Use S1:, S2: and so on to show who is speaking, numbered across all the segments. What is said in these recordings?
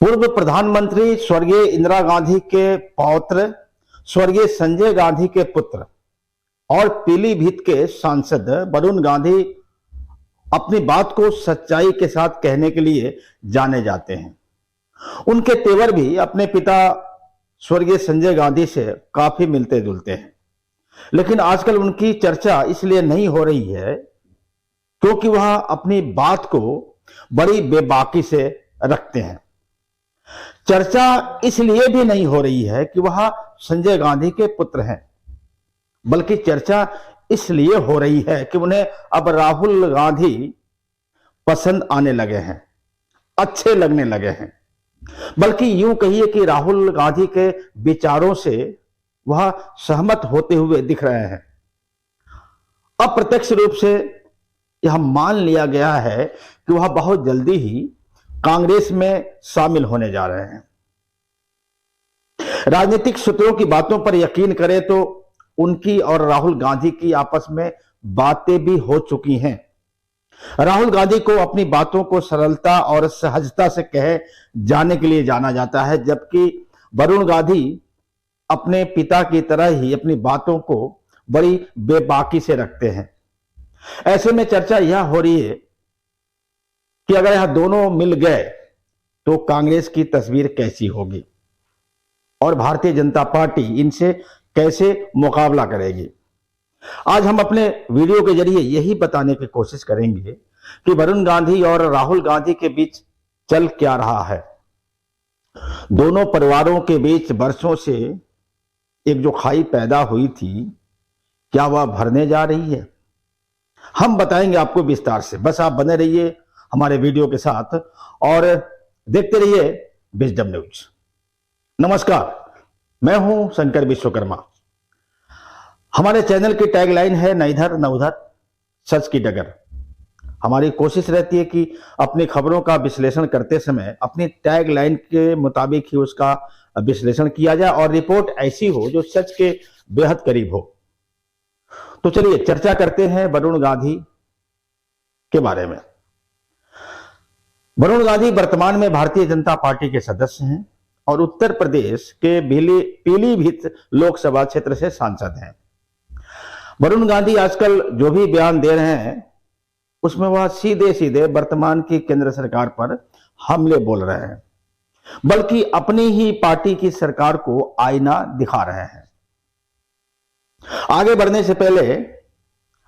S1: पूर्व प्रधानमंत्री स्वर्गीय इंदिरा गांधी के पौत्र स्वर्गीय संजय गांधी के पुत्र और पीलीभीत के सांसद वरुण गांधी अपनी बात को सच्चाई के साथ कहने के लिए जाने जाते हैं। उनके तेवर भी अपने पिता स्वर्गीय संजय गांधी से काफी मिलते जुलते हैं, लेकिन आजकल उनकी चर्चा इसलिए नहीं हो रही है क्योंकि वह अपनी बात को बड़ी बेबाकी से रखते हैं। चर्चा इसलिए भी नहीं हो रही है कि वह संजय गांधी के पुत्र हैं, बल्कि चर्चा इसलिए हो रही है कि उन्हें अब राहुल गांधी पसंद आने लगे हैं, अच्छे लगने लगे हैं। बल्कि यूं कहिए कि राहुल गांधी के विचारों से वह सहमत होते हुए दिख रहे हैं। अप्रत्यक्ष रूप से यह मान लिया गया है कि वह बहुत जल्दी ही कांग्रेस में शामिल होने जा रहे हैं। राजनीतिक सूत्रों की बातों पर यकीन करें तो उनकी और राहुल गांधी की आपस में बातें भी हो चुकी हैं। राहुल गांधी को अपनी बातों को सरलता और सहजता से कहे जाने के लिए जाना जाता है, जबकि वरुण गांधी अपने पिता की तरह ही अपनी बातों को बड़ी बेबाकी से रखते हैं। ऐसे में चर्चा यह हो रही है कि अगर यह दोनों मिल गए तो कांग्रेस की तस्वीर कैसी होगी और भारतीय जनता पार्टी इनसे कैसे मुकाबला करेगी। आज हम अपने वीडियो के जरिए यही बताने की कोशिश करेंगे कि वरुण गांधी और राहुल गांधी के बीच चल क्या रहा है। दोनों परिवारों के बीच वर्षों से एक जो खाई पैदा हुई थी, क्या वह भरने जा रही है? हम बताएंगे आपको विस्तार से। बस आप बने रहिए हमारे वीडियो के साथ और देखते रहिए विजडम न्यूज। नमस्कार, मैं हूं शंकर विश्वकर्मा। हमारे चैनल की टैगलाइन है न इधर न उधर, सच की डगर। हमारी कोशिश रहती है कि अपनी खबरों का विश्लेषण करते समय अपनी टैगलाइन के मुताबिक ही उसका विश्लेषण किया जाए और रिपोर्ट ऐसी हो जो सच के बेहद करीब हो। तो चलिए चर्चा करते हैं वरुण गांधी के बारे में। वरुण गांधी वर्तमान में भारतीय जनता पार्टी के सदस्य हैं और उत्तर प्रदेश के पीलीभीत लोकसभा क्षेत्र से सांसद हैं। वरुण गांधी आजकल जो भी बयान दे रहे हैं उसमें वह सीधे सीधे वर्तमान की केंद्र सरकार पर हमले बोल रहे हैं, बल्कि अपनी ही पार्टी की सरकार को आईना दिखा रहे हैं। आगे बढ़ने से पहले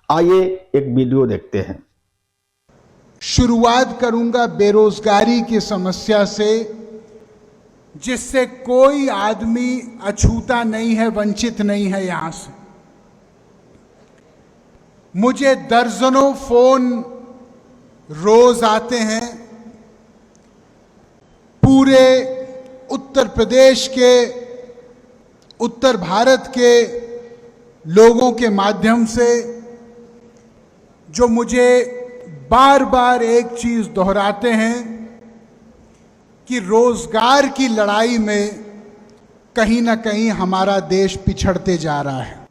S1: आइए एक वीडियो देखते हैं।
S2: शुरुआत करूंगा बेरोजगारी की समस्या से, जिससे कोई आदमी अछूता नहीं है, वंचित नहीं है। यहां से मुझे दर्जनों फोन रोज आते हैं पूरे उत्तर प्रदेश के, उत्तर भारत के लोगों के माध्यम से, जो मुझे बार बार एक चीज दोहराते हैं कि रोजगार की लड़ाई में कहीं ना कहीं हमारा देश पिछड़ते जा रहा है।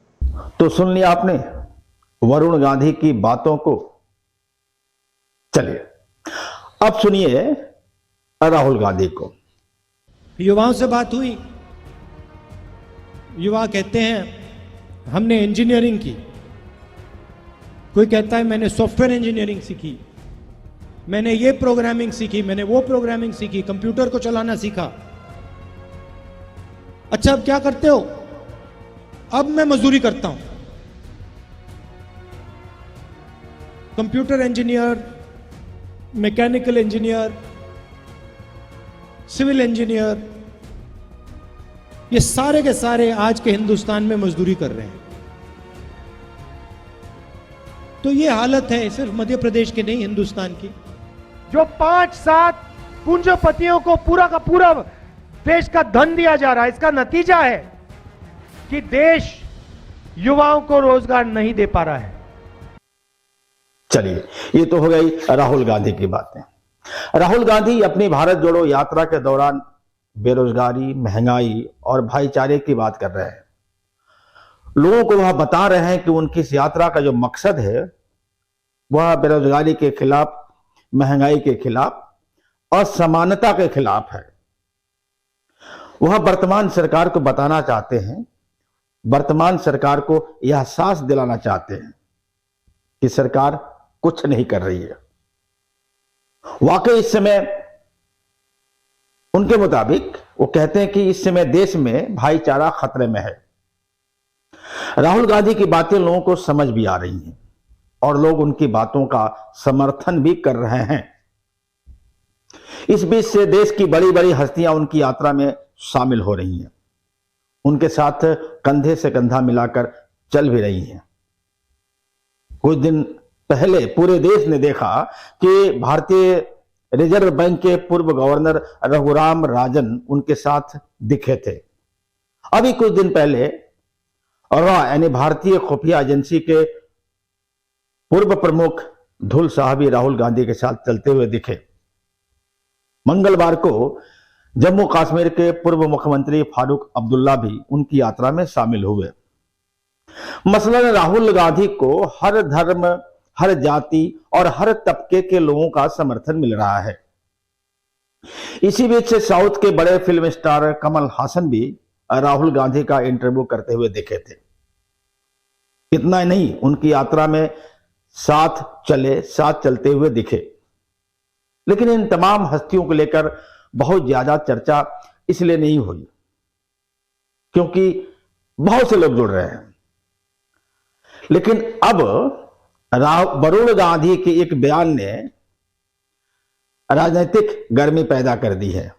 S1: तो सुन लिया आपने वरुण गांधी की बातों को। चलिए अब सुनिए राहुल गांधी को।
S3: युवाओं से बात हुई, युवा कहते हैं हमने इंजीनियरिंग की, कोई कहता है मैंने सॉफ्टवेयर इंजीनियरिंग सीखी, मैंने ये प्रोग्रामिंग सीखी, मैंने वो प्रोग्रामिंग सीखी, कंप्यूटर को चलाना सीखा। अच्छा अब क्या करते हो? अब मैं मजदूरी करता हूं, computer engineer, mechanical engineer, civil engineer, ये सारे के सारे आज के हिंदुस्तान में मजदूरी कर रहे हैं। तो ये हालत है सिर्फ मध्य प्रदेश की नहीं, हिंदुस्तान की।
S4: जो 5-7 पूंजीपतियों को पूरा का पूरा देश का धन दिया जा रहा है, इसका नतीजा है कि देश युवाओं को रोजगार नहीं दे पा रहा है।
S1: चलिए ये तो हो गई राहुल गांधी की बातें। राहुल गांधी अपनी भारत जोड़ो यात्रा के दौरान बेरोजगारी, महंगाई और भाईचारे की बात कर रहे हैं। लोगों को वह बता रहे हैं कि उनकी इस यात्रा का जो मकसद है वह बेरोजगारी के खिलाफ, महंगाई के खिलाफ, असमानता के खिलाफ है। वह वर्तमान सरकार को बताना चाहते हैं, वर्तमान सरकार को यह एहसास दिलाना चाहते हैं कि सरकार कुछ नहीं कर रही है। वाकई इस समय उनके मुताबिक वो कहते हैं कि इस समय देश में भाईचारा खतरे में है। राहुल गांधी की बातें लोगों को समझ भी आ रही हैं और लोग उनकी बातों का समर्थन भी कर रहे हैं। इस बीच से देश की बड़ी बड़ी हस्तियां उनकी यात्रा में शामिल हो रही हैं, उनके साथ कंधे से कंधा मिलाकर चल भी रही हैं। कुछ दिन पहले पूरे देश ने देखा कि भारतीय रिजर्व बैंक के पूर्व गवर्नर रघुराम राजन उनके साथ दिखे थे। अभी कुछ दिन पहले यानी भारतीय खुफिया एजेंसी के पूर्व प्रमुख धुल साहब भी राहुल गांधी के साथ चलते हुए दिखे। मंगलवार को जम्मू कश्मीर के पूर्व मुख्यमंत्री फारूक अब्दुल्ला भी उनकी यात्रा में शामिल हुए। मसलन राहुल गांधी को हर धर्म, हर जाति और हर तबके के लोगों का समर्थन मिल रहा है। इसी बीच से साउथ के बड़े फिल्म स्टार कमल हासन भी राहुल गांधी का इंटरव्यू करते हुए दिखे थे। इतना ही नहीं, उनकी यात्रा में साथ चलते हुए दिखे। लेकिन इन तमाम हस्तियों को लेकर बहुत ज्यादा चर्चा इसलिए नहीं हुई क्योंकि बहुत से लोग जुड़ रहे हैं। लेकिन अब वरुण गांधी के एक बयान ने राजनीतिक गर्मी पैदा कर दी है,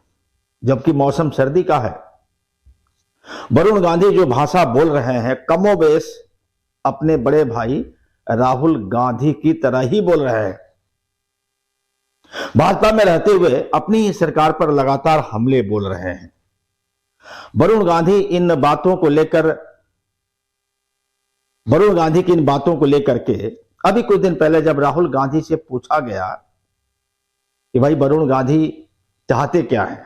S1: जबकि मौसम सर्दी का है। वरुण गांधी जो भाषा बोल रहे हैं कमोबेश अपने बड़े भाई राहुल गांधी की तरह ही बोल रहे हैं। भाजपा में रहते हुए अपनी ही सरकार पर लगातार हमले बोल रहे हैं। वरुण गांधी की इन बातों को लेकर के अभी कुछ दिन पहले जब राहुल गांधी से पूछा गया कि भाई वरुण गांधी चाहते क्या है,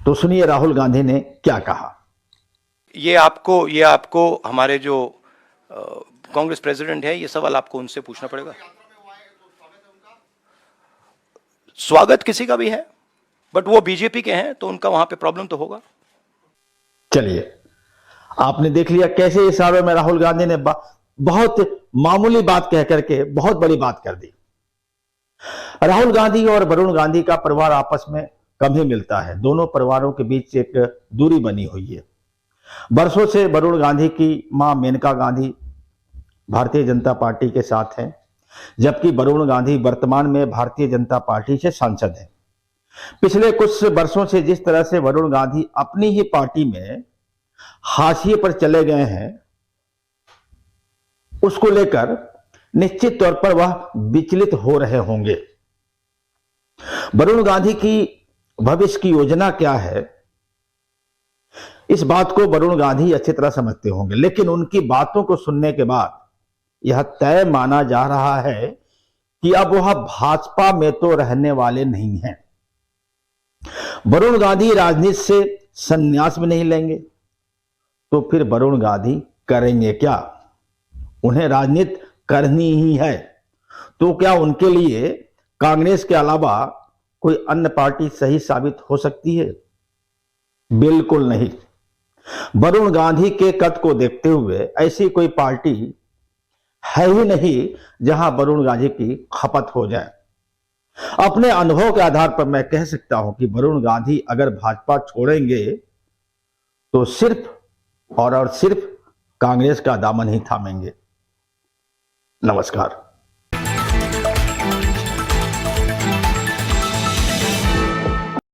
S1: तो सुनिए राहुल गांधी ने क्या कहा।
S5: ये आपको हमारे जो कांग्रेस प्रेसिडेंट है, ये सवाल आपको उनसे पूछना पड़ेगा। स्वागत किसी का भी है, बट वो बीजेपी के हैं तो उनका वहां पे प्रॉब्लम तो होगा।
S1: चलिए, आपने देख लिया कैसे इशारों में राहुल गांधी ने बहुत मामूली बात कह करके बहुत बड़ी बात कर दी। राहुल गांधी और वरुण गांधी का परिवार आपस में कम ही मिलता है। दोनों परिवारों के बीच एक दूरी बनी हुई है। बरसों से वरुण गांधी की मां मेनका गांधी भारतीय जनता पार्टी के साथ हैं, जबकि वरुण गांधी वर्तमान में भारतीय जनता पार्टी से सांसद हैं। पिछले कुछ वर्षों से जिस तरह से वरुण गांधी अपनी ही पार्टी में हाशिए पर चले गए हैं, उसको लेकर निश्चित तौर पर वह विचलित हो रहे होंगे। वरुण गांधी की भविष्य की योजना क्या है, इस बात को वरुण गांधी अच्छी तरह समझते होंगे। लेकिन उनकी बातों को सुनने के बाद यह तय माना जा रहा है कि अब वह भाजपा में तो रहने वाले नहीं हैं। वरुण गांधी राजनीति से संन्यास भी नहीं लेंगे तो फिर वरुण गांधी करेंगे क्या? उन्हें राजनीति करनी ही है, तो क्या उनके लिए कांग्रेस के अलावा कोई अन्य पार्टी सही साबित हो सकती है? बिल्कुल नहीं। वरुण गांधी के कद को देखते हुए ऐसी कोई पार्टी है ही नहीं जहां वरुण गांधी की खपत हो जाए। अपने अनुभव के आधार पर मैं कह सकता हूं कि वरुण गांधी अगर भाजपा छोड़ेंगे तो सिर्फ और सिर्फ कांग्रेस का दामन ही थामेंगे। नमस्कार।